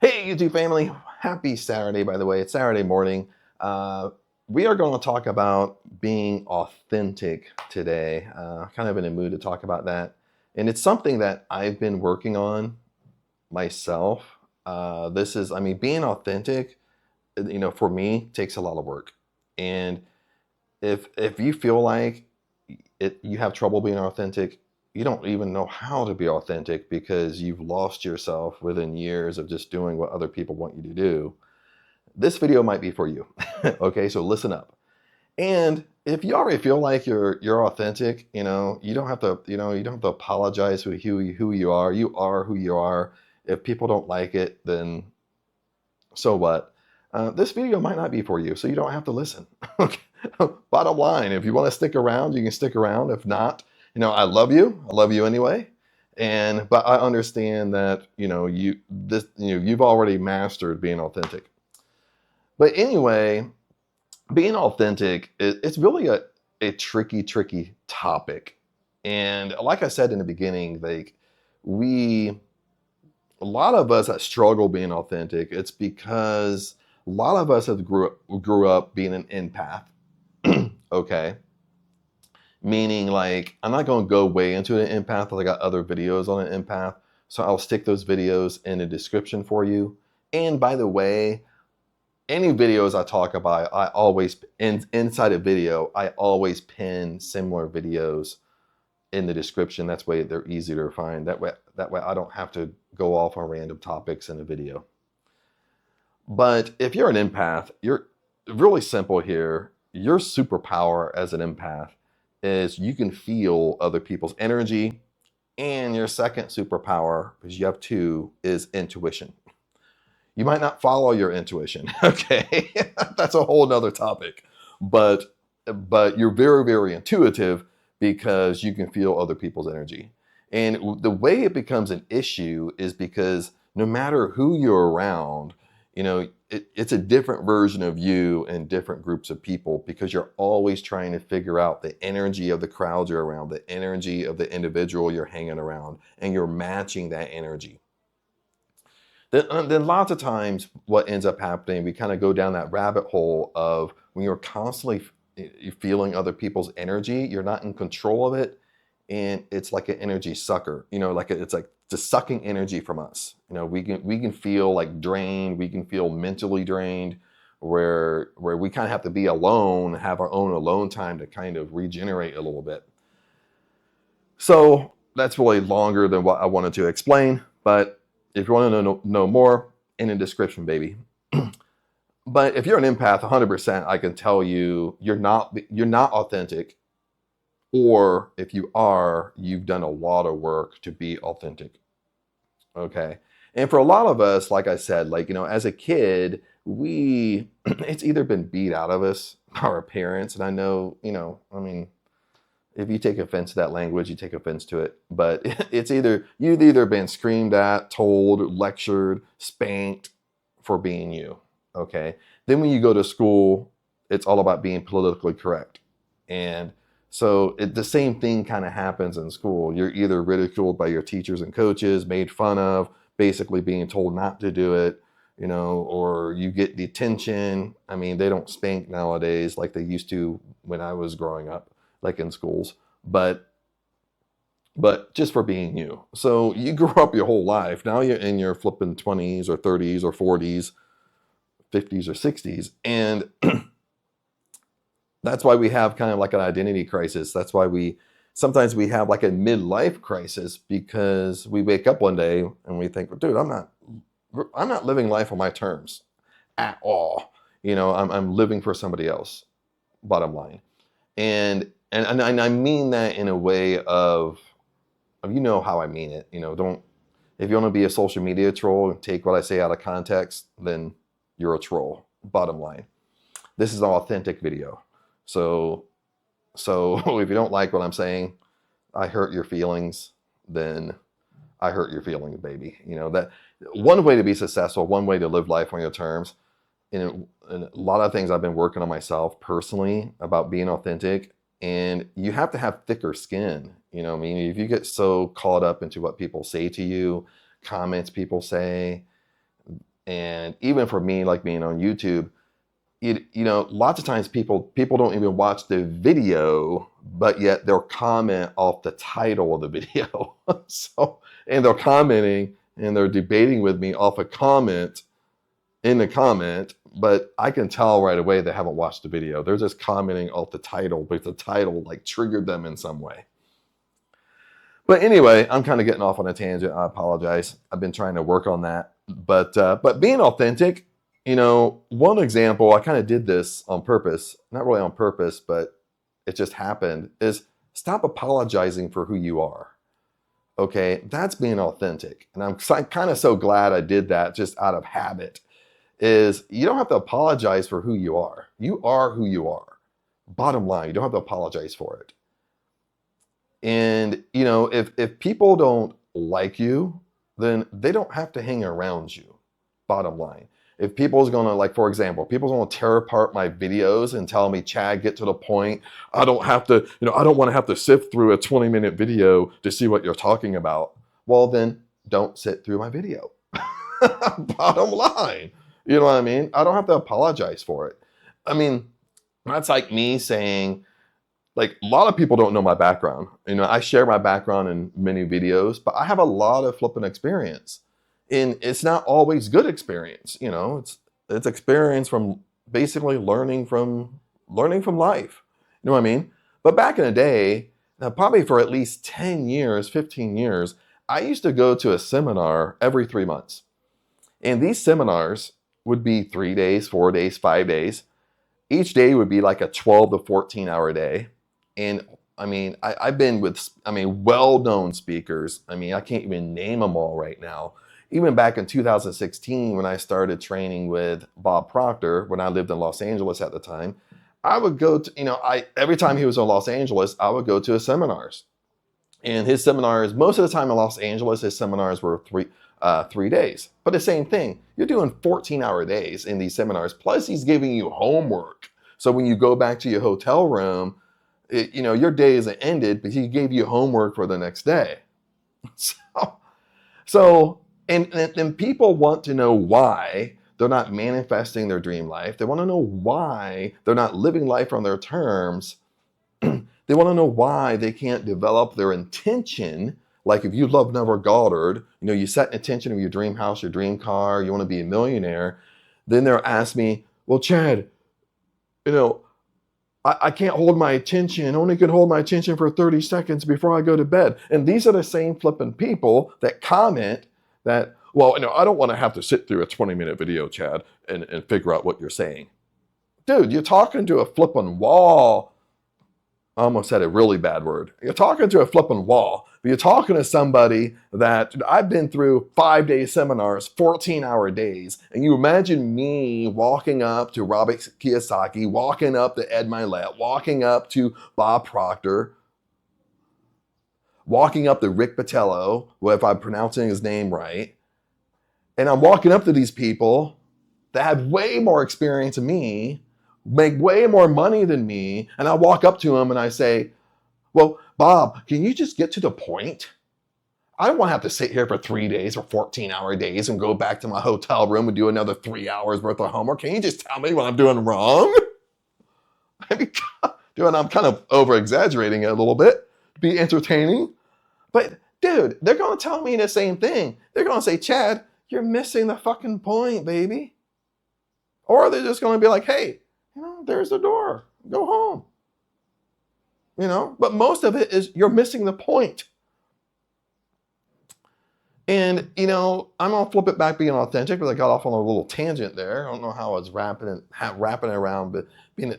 Hey, YouTube family. Happy Saturday, by the way. It's Saturday morning. Uh, we are going to talk about being authentic today. Kind of in a mood to talk about that. And it's something that I've been working on myself. Being authentic, for me, takes a lot of work. And if you feel like you have trouble being authentic, you don't even know how to be authentic because you've lost yourself within years of just doing what other people want you to do. This video might be for you. Okay, so listen up. And if you already feel like you're authentic, you don't have to, you don't have to apologize for who you are. You are who you are. If people don't like it, then so what? This video might not be for you, so you don't have to listen. Okay. Bottom line, if you want to stick around, you can stick around. If not, I love you. I love you anyway. But I understand that you've already mastered being authentic. But anyway, being authentic, it's really a tricky topic. And like I said in the beginning, we a lot of us that struggle being authentic, it's because a lot of us have grew up being an empath. Okay. Meaning, like, I'm not going to go way into an empath. I got other videos on an empath. So I'll stick those videos in the description for you. And by the way, any videos I talk about, I always, inside a video, I always pin similar videos in the description. That's way they're easier to find. That way I don't have to go off on random topics in a video. But if you're an empath, you're really simple here. Your superpower as an empath is you can feel other people's energy. And your second superpower, because you have two, is intuition. You might not follow your intuition. Okay. That's a whole nother topic. But you're very intuitive because you can feel other people's energy. And the way it becomes an issue is because no matter who you're around, it's a different version of you in different groups of people because you're always trying to figure out the energy of the crowd you're around, the energy of the individual you're hanging around, and you're matching that energy. Then lots of times what ends up happening, we kind of go down that rabbit hole of when you're constantly feeling other people's energy, you're not in control of it. And it's like an energy sucker, it's like just sucking energy from us. We can feel like drained, we can feel mentally drained, where we kind of have to be alone, have our own alone time to kind of regenerate a little bit. So that's really longer than what I wanted to explain, but if you want to know more, in the description, baby. But if you're an empath, 100%, I can tell you you're not authentic. Or if you are, you've done a lot of work to be authentic. Okay. And for a lot of us, like I said, as a kid, it's either been beat out of us by our parents. And I know, if you take offense to that language, you take offense to it. But you've either been screamed at, told, lectured, spanked for being you. Okay. Then when you go to school, it's all about being politically correct. And so the same thing kind of happens in school. You're either ridiculed by your teachers and coaches, made fun of, basically being told not to do it, or you get detention. I mean, they don't spank nowadays like they used to when I was growing up, like in schools, but just for being you. So you grew up your whole life. Now you're in your flipping 20s or 30s or 40s, 50s or 60s. And that's why we have kind of like an identity crisis. That's why sometimes we have like a midlife crisis, because we wake up one day and we think, dude, I'm not living life on my terms at all. I'm living for somebody else, bottom line. And I mean that in a way of how I mean it. If you want to be a social media troll and take what I say out of context, then you're a troll, bottom line. This is an authentic video. So if you don't like what I'm saying, I hurt your feelings, then I hurt your feelings, baby. That one way to be successful, one way to live life on your terms. And a lot of things I've been working on myself personally about being authentic, and you have to have thicker skin. If you get so caught up into what people say to you, comments people say, And even for me, like being on YouTube, you know, lots of times people don't even watch the video, but yet they'll comment off the title of the video. So, and they're commenting and they're debating with me off a comment in the comment, but I can tell right away they haven't watched the video. They're just commenting off the title, but the title like triggered them in some way. But anyway, I'm kind of getting off on a tangent. I apologize. I've been trying to work on that. But being authentic, you know, one example, I kind of did this on purpose, not really on purpose, but it just happened, is stop apologizing for who you are. Okay, that's being authentic. And I'm kind of so glad I did that just out of habit. Is you don't have to apologize for who you are. You are who you are. Bottom line, you don't have to apologize for it. And you know, if people don't like you, then they don't have to hang around you. Bottom line. If people's gonna, like, for example, people's gonna tear apart my videos and tell me, Chad, get to the point. I don't have to, you know, I don't want to have to sift through a 20-minute video to see what you're talking about. Well, then don't sit through my video. Bottom line. You know what I mean? I don't have to apologize for it. I mean, that's like me saying, like, a lot of people don't know my background. You know, I share my background in many videos, but I have a lot of flipping experience. And it's not always good experience, you know. It's experience from basically learning from life. You know what I mean? But back in the day, now probably for at least 10 years, 15 years, I used to go to a seminar every 3 months. And these seminars would be 3 days, 4 days, 5 days. Each day would be like a 12 to 14 hour day. And I mean, I've been with, I mean, well-known speakers. I mean, I can't even name them all right now. Even back in 2016, when I started training with Bob Proctor, when I lived in Los Angeles at the time, I would go to, you know, every time he was in Los Angeles, I would go to his seminars. And his seminars, most of the time in Los Angeles, his seminars were 3 days. But the same thing, you're doing 14-hour days in these seminars. Plus, he's giving you homework. So when you go back to your hotel room, you know, your day isn't ended, but he gave you homework for the next day. So and people want to know why they're not manifesting their dream life. They want to know why they're not living life on their terms. They want to know why they can't develop their intention. Like if you love Neville Goddard, you know, you set an intention of your dream house, your dream car, you want to be a millionaire. Then they'll ask me, well, Chad, you know, I can't hold my attention. I only can hold my attention for 30 seconds before I go to bed. And these are the same flipping people that comment that, well, you know, I don't want to have to sit through a 20-minute video, Chad, and figure out what you're saying. Dude, you're talking to a flipping wall. I almost said a really bad word. You're talking to a flipping wall. But you're talking to somebody that I've been through 5-day seminars, 14-hour days. And you imagine me walking up to Robert Kiyosaki, walking up to Ed Milet, walking up to Bob Proctor, walking up to Rick Botello, if I'm pronouncing his name right. And I'm walking up to these people that have way more experience than me, make way more money than me, and I walk up to him and I say, well, Bob, can you just get to the point? I don't want to have to sit here for 3 days or 14-hour days and go back to my hotel room and do another 3 hours worth of homework. Can you just tell me what I'm doing wrong? I mean, dude, I'm kind of over-exaggerating it a little bit to be entertaining. But dude, they're going to tell me the same thing. They're going to say, Chad, you're missing the fucking point, baby. Or they're just going to be like, hey, you know, there's the door. Go home. You know, but most of it is you're missing the point. And, you know, I'm going to flip it back being authentic because I got off on a little tangent there. I don't know how I was wrapping around, but being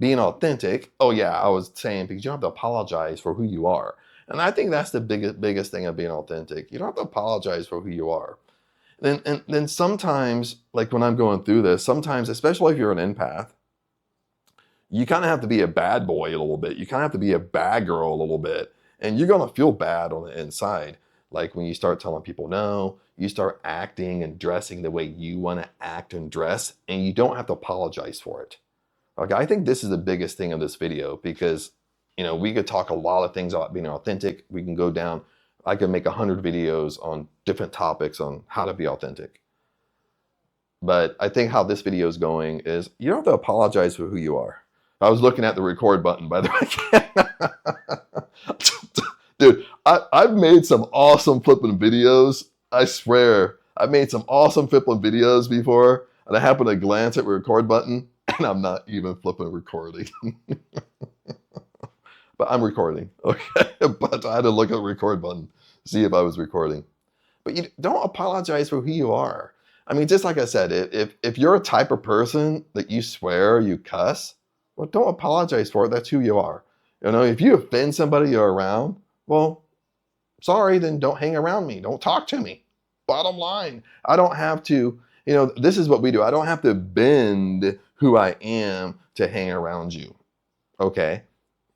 being authentic. Oh, yeah, I was saying because you don't have to apologize for who you are. And I think that's the biggest thing of being authentic. You don't have to apologize for who you are. And then sometimes, like when I'm going through this, sometimes, especially if you're an empath, you kind of have to be a bad boy a little bit. You kind of have to be a bad girl a little bit. And you're going to feel bad on the inside. Like when you start telling people no, you start acting and dressing the way you want to act and dress, and you don't have to apologize for it. Okay, I think this is the biggest thing of this video because, you know, we could talk a lot of things about being authentic. We can go down I could make 100 videos on different topics on how to be authentic. But I think how this video is going is you don't have to apologize for who you are. I was looking at the record button, by the way. Dude, I've made some awesome flipping videos. I swear, I've made some awesome flipping videos before, and I happen to glance at the record button, and I'm not even flipping recording. But I'm recording, okay? But I had to look at the record button, see if I was recording. But you don't apologize for who you are. I mean, just like I said, if you're a type of person that you swear, you cuss, well, don't apologize for it. That's who you are. You know, if you offend somebody you're around, well, sorry, then don't hang around me. Don't talk to me. Bottom line, I don't have to, you know, this is what we do. I don't have to bend who I am to hang around you. Okay?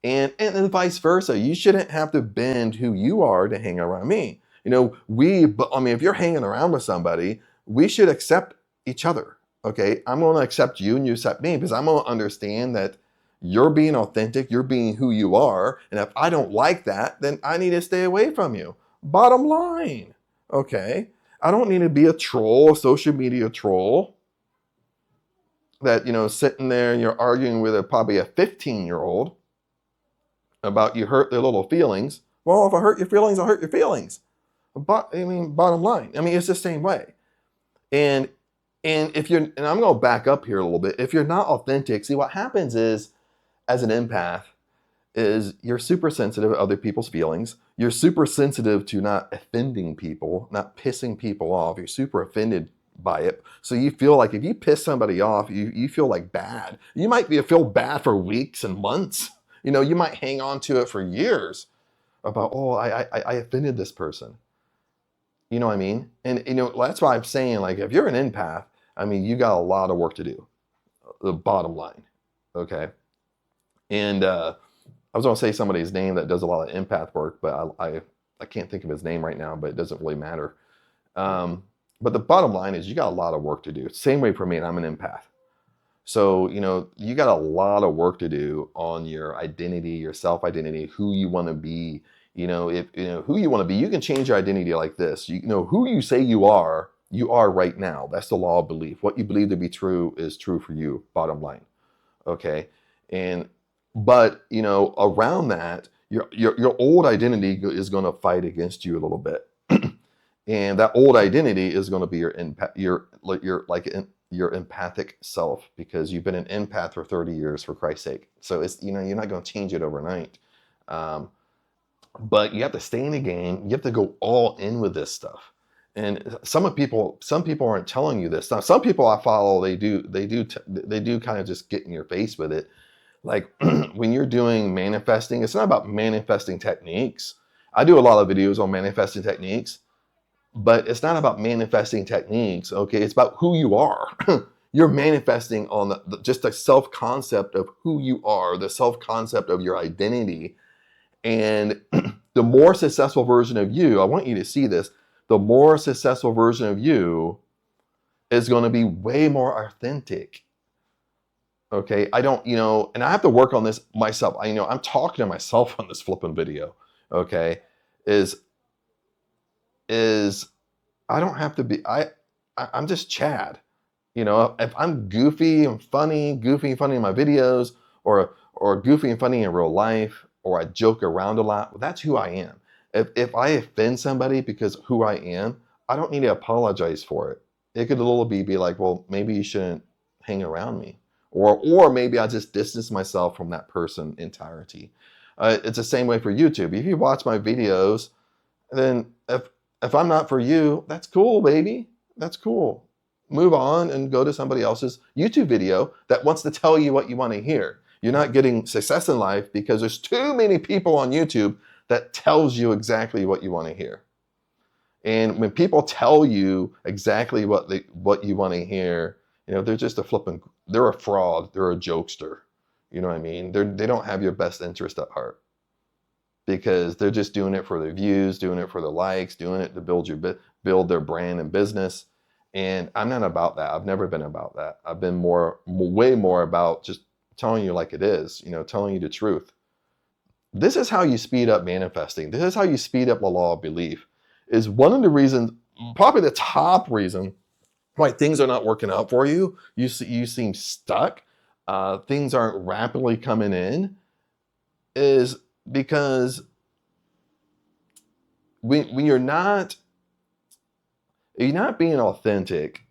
And vice versa. You shouldn't have to bend who you are to hang around me. You know, if you're hanging around with somebody, we should accept each other. Okay? I'm going to accept you and you accept me because I'm going to understand that you're being authentic, you're being who you are. And if I don't like that, then I need to stay away from you. Bottom line. Okay? I don't need to be a troll, a social media troll that, you know, sitting there and you're arguing with probably a 15-year-old about you hurt their little feelings. Well, if I hurt your feelings, I hurt your feelings. But I mean, bottom line, I mean, it's the same way. And if you're, and I'm going to back up here a little bit. If you're not authentic, see what happens is, as an empath, is you're super sensitive to other people's feelings. You're super sensitive to not offending people, not pissing people off. You're super offended by it. So you feel like if you piss somebody off, you feel like bad. You might feel bad for weeks and months. You know, you might hang on to it for years about, oh, I offended this person. You know what I mean? And, you know, that's why I'm saying, like, if you're an empath, I mean, you got a lot of work to do. The bottom line. Okay. And I was going to say somebody's name that does a lot of empath work, but I can't think of his name right now, but it doesn't really matter. But the bottom line is you got a lot of work to do. Same way for me, and I'm an empath. So, you know, you got a lot of work to do on your identity, your self-identity, who you want to be. You know, if you know who you want to be, you can change your identity like this. You know, who you say you are right now. That's the law of belief. What you believe to be true is true for you, bottom line. Okay. But you know, around that, your old identity is going to fight against you a little bit. And that old identity is going to be your empathic self, because you've been an empath for 30 years, for Christ's sake. So it's, you know, you're not going to change it overnight. But you have to stay in the game. You have to go all in with this stuff. And some people aren't telling you this. Now, some people I follow, they do kind of just get in your face with it. Like when you're doing manifesting, it's not about manifesting techniques. I do a lot of videos on manifesting techniques. But it's not about manifesting techniques, okay? It's about who you are. You're manifesting on just the self-concept of who you are, the self-concept of your identity. And the more successful version of you, I want you to see this, the more successful version of you is going to be way more authentic. Okay? I don't, you know, and I have to work on this myself. I'm talking to myself on this flipping video, okay? Is I don't have to be, I'm just Chad. You know, if I'm goofy and funny in my videos, or goofy and funny in real life, or I joke around a lot, well, that's who I am. If I offend somebody because of who I am, I don't need to apologize for it. It could a little be like, well, maybe you shouldn't hang around me. Or maybe I just distance myself from that person entirety. It's the same way for YouTube. If you watch my videos, then if I'm not for you, that's cool, baby. That's cool. Move on and go to somebody else's YouTube video that wants to tell you what you want to hear. You're not getting success in life because there's too many people on YouTube that tells you exactly what you want to hear. And when people tell you exactly what you want to hear, you know, they're just they're a fraud. They're a jokester. You know what I mean? They don't have your best interest at heart, because they're just doing it for their views, doing it for the likes, doing it to build their brand and business. And I'm not about that. I've never been about that. I've been way more about just telling you like it is, you know, telling you the truth. This is how you speed up manifesting. This is how you speed up the law of belief. Is one of the reasons, probably the top reason, why things are not working out for you. You seem stuck. Things aren't rapidly coming in. Is because when you're not being authentic,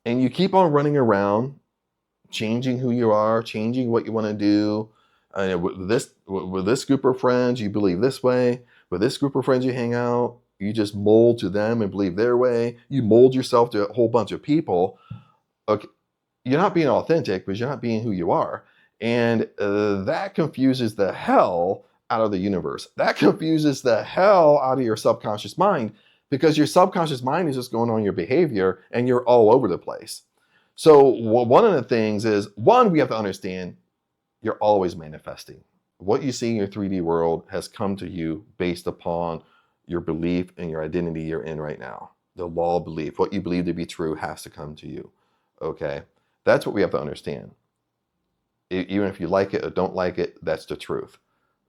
and you keep on running around, changing who you are, changing what you want to do. With this group of friends, you believe this way. With this group of friends you hang out, you just mold to them and believe their way. You mold yourself to a whole bunch of people. Okay, you're not being authentic because you're not being who you are. And that confuses the hell out of the universe. That confuses the hell out of your subconscious mind, because your subconscious mind is just going on your behavior and you're all over the place. So one of the things is, one, we have to understand you're always manifesting. What you see in your 3D world has come to you based upon your belief and your identity you're in right now. The law of belief, what you believe to be true, has to come to you. Okay? That's what we have to understand. Even if you like it or don't like it, that's the truth.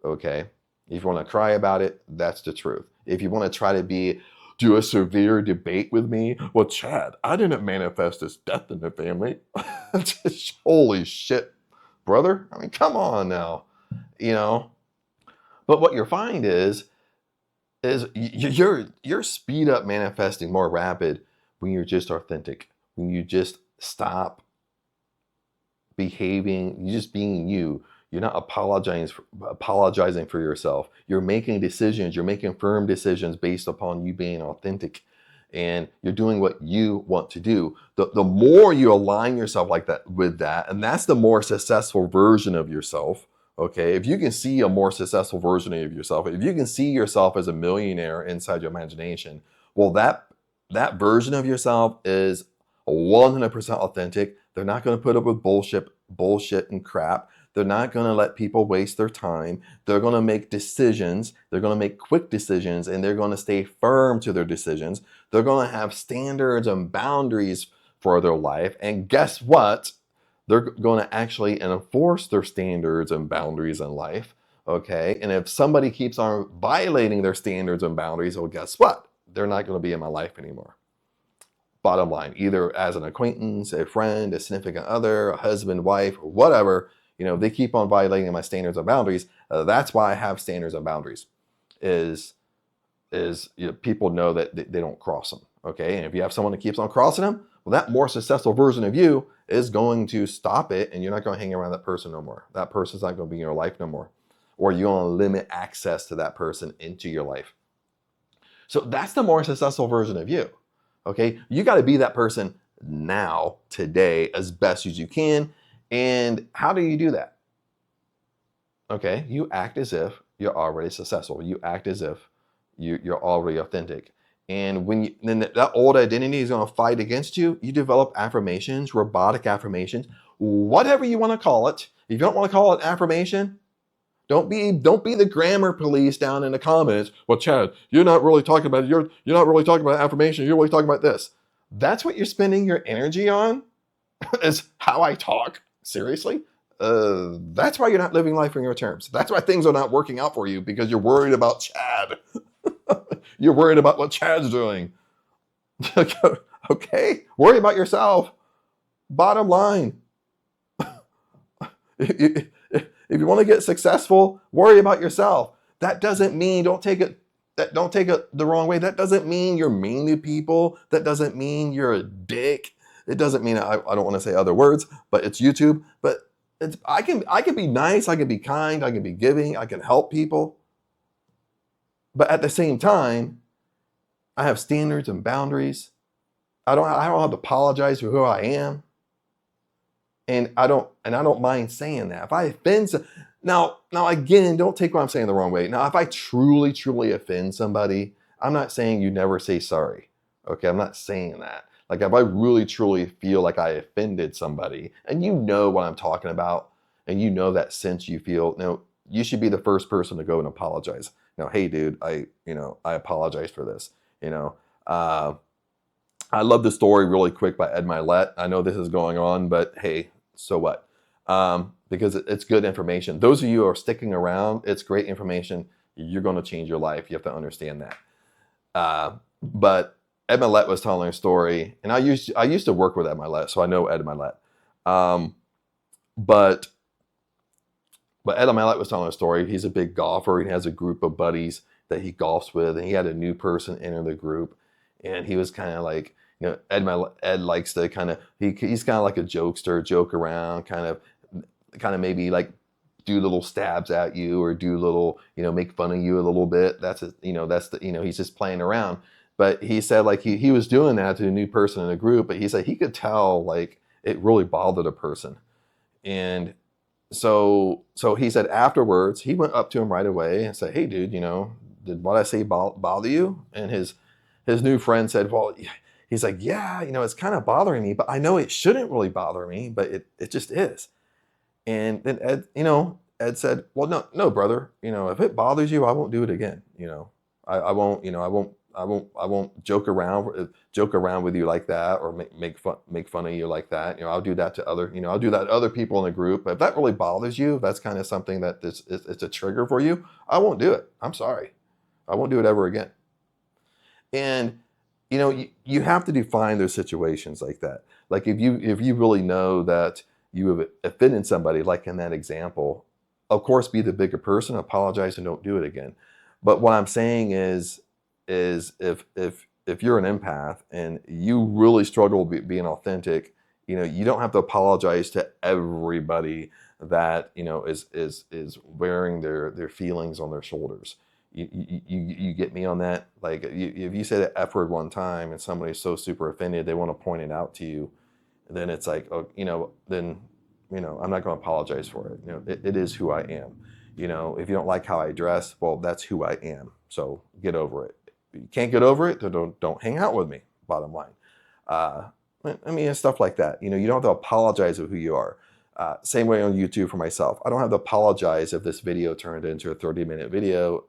Okay? If you want to cry about it, that's the truth. If you want to try to do a severe debate with me, well, Chad, I didn't manifest this death in the family. Holy shit, brother. I mean, come on now. But what you'll find is your speed up manifesting more rapid when you're just authentic, when you just stop behaving, you're just being you. You're not apologizing for yourself. You're making decisions. You're making firm decisions based upon you being authentic, and you're doing what you want to do. The more you align yourself like that with that, and that's the more successful version of yourself. Okay, if you can see a more successful version of yourself, if you can see yourself as a millionaire inside your imagination, well, that version of yourself is 100% authentic. They're not going to put up with bullshit and crap. They're not going to let people waste their time. They're going to make decisions. They're going to make quick decisions, and they're going to stay firm to their decisions. They're going to have standards and boundaries for their life. And guess what? They're going to actually enforce their standards and boundaries in life. Okay. And if somebody keeps on violating their standards and boundaries, well, guess what? They're not going to be in my life anymore. Bottom line, either as an acquaintance, a friend, a significant other, a husband, wife, or whatever, they keep on violating my standards and boundaries. That's why I have standards and boundaries. People know that they don't cross them. Okay. And if you have someone that keeps on crossing them, well, that more successful version of you is going to stop it, and you're not going to hang around that person no more. That person's not going to be in your life no more. Or you're going to limit access to that person into your life. So that's the more successful version of you. Okay, you got to be that person now, today, as best as you can. And how do you do that? Okay, you act as if you're already successful. You act as if you're already authentic. And then that old identity is going to fight against you, you develop affirmations, robotic affirmations, whatever you want to call it. If you don't want to call it affirmation, don't be the grammar police down in the comments. Well, Chad, you're not really talking about affirmation. You're really talking about this. That's what you're spending your energy on, is how I talk. Seriously? That's why you're not living life on your terms. That's why things are not working out for you, because you're worried about Chad. You're worried about what Chad's doing. Okay? Worry about yourself. Bottom line. If you want to get successful, worry about yourself. That doesn't mean, don't take it the wrong way. That doesn't mean you're mean to people. That doesn't mean you're a dick. It doesn't mean, I don't want to say other words, but it's YouTube. But I can be nice, I can be kind, I can be giving, I can help people. But at the same time, I have standards and boundaries. I don't have to apologize for who I am. And I don't mind saying that. If I offend now again, don't take what I'm saying the wrong way. Now, if I truly, truly offend somebody, I'm not saying you never say sorry. Okay, I'm not saying that. Like, if I really, truly feel like I offended somebody, and you know what I'm talking about, and you know that sense you feel, you should be the first person to go and apologize. Hey dude, I apologize for this. I love the story really quick by Ed Milet. I know this is going on, but hey, so what? because it's good information. Those of you who are sticking around, it's great information. You're going to change your life. You have to understand that. But Ed Mylett was telling a story, and I used to work with Ed Mylett, so I know Ed Mylett. But Ed Mylett was telling a story. He's a big golfer. He has a group of buddies that he golfs with, and he had a new person enter the group, and he was kind of like, Ed likes to kind of he's kind of like a jokester, joke around, kind of maybe like do little stabs at you or do little, make fun of you a little bit. He's just playing around. But he said like he was doing that to a new person in the group, but he said he could tell like it really bothered a person. And so he said afterwards, he went up to him right away and said, "Hey dude, did what I say bother you?" And his new friend said, "Well," he's like, "Yeah, it's kind of bothering me, but I know it shouldn't really bother me, but it just is." And then Ed said, "Well, no, brother. If it bothers you, I won't do it again. I won't joke around with you like that, or make fun of you like that. I'll do that to other people in the group. But if that really bothers you, that's kind of something that it's a trigger for you. I won't do it. I'm sorry. I won't do it ever again." And you have to define those situations like that. Like if you really know that you have offended somebody, like in that example, of course, be the bigger person, apologize, and don't do it again. But what I'm saying is if you're an empath and you really struggle being authentic, you don't have to apologize to everybody that is wearing their feelings on their shoulders. You get me on that? Like if you say the F word one time and somebody's so super offended they want to point it out to you, then it's like, then I'm not going to apologize for it. It is who I am. If you don't like how I dress, well, that's who I am. So get over it. If you can't get over it, then don't hang out with me. Bottom line. And stuff like that. You don't have to apologize for who you are. Same way on YouTube for myself. I don't have to apologize if this video turned into a 30-minute video.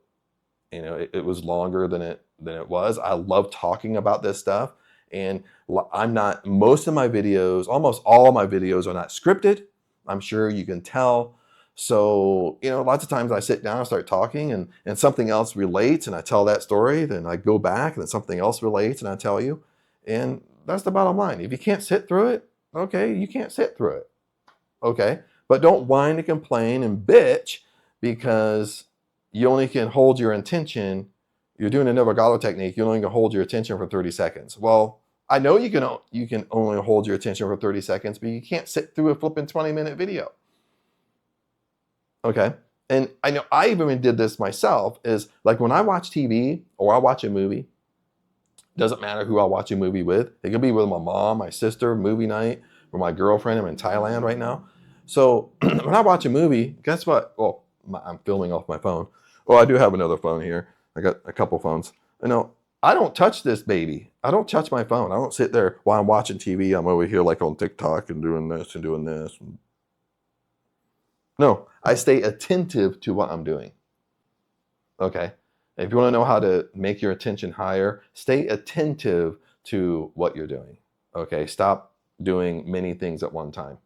It was longer than it was. I love talking about this stuff. And most of my videos, almost all of my videos are not scripted. I'm sure you can tell. So, lots of times I sit down and start talking and something else relates and I tell that story. Then I go back and then something else relates and I tell you. And that's the bottom line. If you can't sit through it, okay, you can't sit through it. Okay. But don't whine and complain and bitch because you only can hold your attention. You're doing a Navigado technique. You only can hold your attention for 30 seconds. Well, I know you can only hold your attention for 30 seconds, but you can't sit through a flipping 20-minute video. Okay. And I know I even did this myself, is like when I watch TV or I watch a movie, doesn't matter who I'll watch a movie with. It could be with my mom, my sister, movie night, or my girlfriend. I'm in Thailand right now. So when I watch a movie, guess what? Well, I'm filming off my phone. Well, I do have another phone here. I got a couple phones. I don't touch this baby. I don't touch my phone. I don't sit there while I'm watching TV. I'm over here like on TikTok and doing this and doing this. No, I stay attentive to what I'm doing. Okay. If you want to know how to make your attention higher, stay attentive to what you're doing. Okay. Stop doing many things at one time.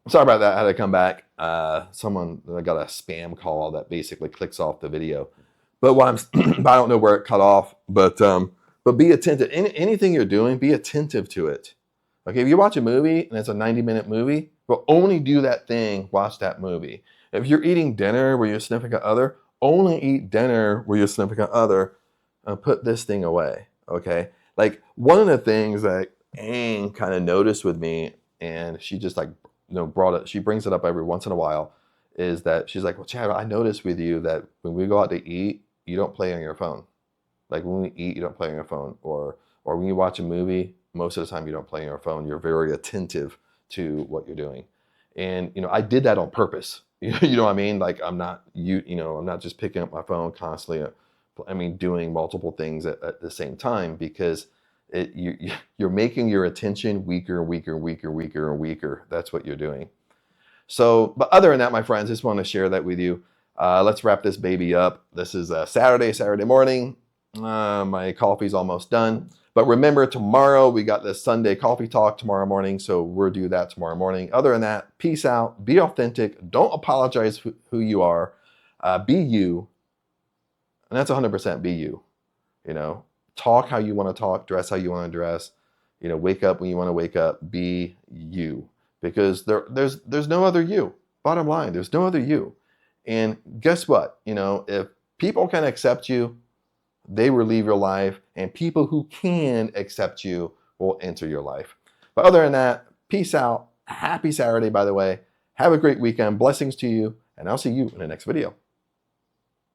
Sorry about that. I had to come back. I got a spam call that basically clicks off the video. But I don't know where it cut off. But be attentive. Anything you're doing, be attentive to it. Okay, if you watch a movie and it's a 90-minute movie, well, only do that thing. Watch that movie. If you're eating dinner with your significant other, only eat dinner with your significant other. Put this thing away. Okay, like one of the things that Aang kind of noticed with me, and she just like brought it. She brings it up every once in a while. Is that she's like, "Well, Chad, I noticed with you that when we go out to eat, you don't play on your phone. Like when we eat, you don't play on your phone, or when you watch a movie, most of the time you don't play on your phone. You're very attentive to what you're doing." And I did that on purpose. You know what I mean? Like I'm not I'm not just picking up my phone constantly. I mean, doing multiple things at the same time, because you're making your attention weaker, weaker, weaker, weaker, and weaker. That's what you're doing. So, but other than that, my friends, just want to share that with you. Let's wrap this baby up. This is Saturday morning. My coffee's almost done. But remember, tomorrow we got this Sunday coffee talk tomorrow morning, so we'll do that tomorrow morning. Other than that, peace out. Be authentic. Don't apologize for who you are. Be you, and that's 100% be you. You know, talk how you want to talk, dress how you want to dress. You know, wake up when you want to wake up. Be you, because there's no other you. Bottom line, there's no other you. And guess what? You know, if people can accept you, they will leave your life, and people who can accept you will enter your life. But other than that, peace out. Happy Saturday, by the way. Have a great weekend. Blessings to you, and I'll see you in the next video.